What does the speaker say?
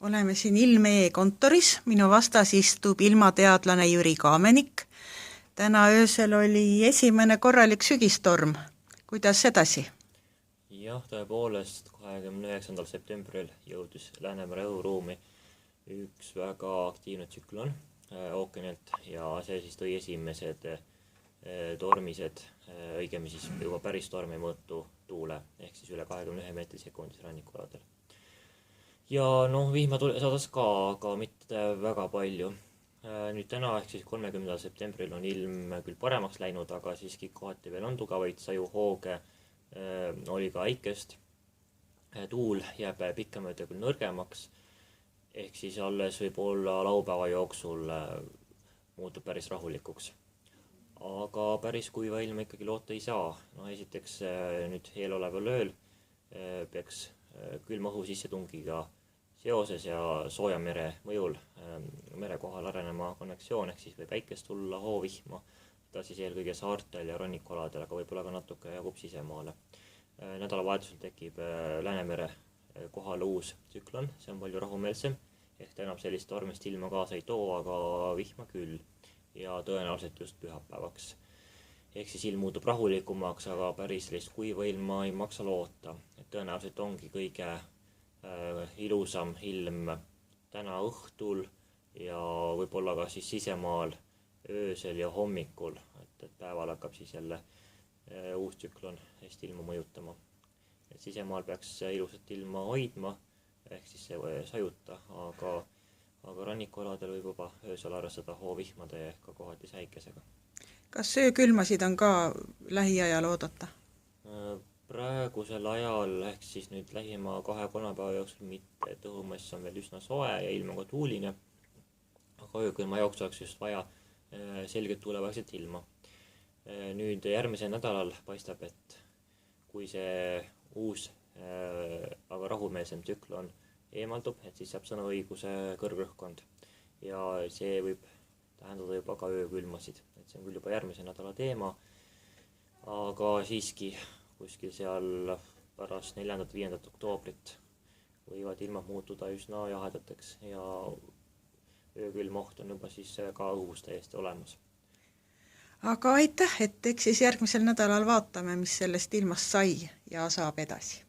Oleme siin Ilme kontoris, minu vastas istub ilmateadlane Jüri Kaamenik. Täna öösel oli esimene korralik sügistorm. Kuidas edasi? Jah, tõepoolest 29. septembril jõudis Läänemere õhuruumi üks väga aktiivne tsüklon ookeanilt ja see siis tõi esimesed tormised, õigemini siis juba päris tormi mõõtu tuule ehk siis üle 21 meetri sekundis rannikualadel. Ja vihma sadas ka, aga mitte väga palju. Nüüd täna ehk siis 30. septembril on ilm küll paremaks läinud, aga siiski kohati veel on tugavaid sajuhooge, oli ka äikest. Tuul jääb pikemööda küll nõrgemaks, ehk siis alles võib-olla laupäeva jooksul muutub päris rahulikuks. Aga päris kuiva ilma ikkagi loota ei saa. Esiteks nüüd eeloleval ööl peaks külma õhu sissetungiga seoses ja sooja mere mõjul mere kohal arenema konneksioon, ehk siis võib äikest tulla hoovihma, ta siis eelkõige saartel ja rannikualadel, aga võib-olla ka natuke jagub sisemaale. Nädalavahetusel tekib Läänemere kohale uus tsüklon, see on palju rahumeelsem, ehk ta enam sellist tormist ilma kaasa ei too, aga vihma küll ja tõenäoliselt just pühapäevaks. Ehk siis ilm muutub rahulikumaks, aga päris sellist kuiva ilma ei maksa loota. Tõenäoliselt ongi kõige ilusam ilm täna õhtul ja võib-olla ka siis sisemaal öösel ja hommikul, et päeval hakkab siis jälle uus tsüklon Eesti ilma mõjutama. Sisemaal peaks ilusat ilma hoidma, ehk siis see sajuta, aga rannikualadel võib juba öösel arvestada hoovihmade ja ka kohati säikesega. Kas öökülmasid on ka lähiajal oodata? Praegusel ajal, ehk siis nüüd lähima 2-3 päeva jooksul mitte, et õhumass on veel üsna soe ja ilm on ka tuuline, aga öökülma jooksul oleks just vaja selget tuulevaegset ilma. Nüüd järgmisel nädalal paistab, et kui see uus, aga rahumeelsem tsüklon eemaldub, et siis saab sõnaõiguse kõrgrõhkkond ja see võib tähendada juba ka öökülmasid. Et see on küll juba järgmise nädala teema, aga siiski kuskil seal pärast 4.–5. oktoobrit võivad ilmad muutuda üsna jahedateks ja öökülma oht on juba siis ka õhus täiesti olemas. Aga aitäh, et eks siis järgmisel nädalal vaatame, mis sellest ilmast sai ja saab edasi.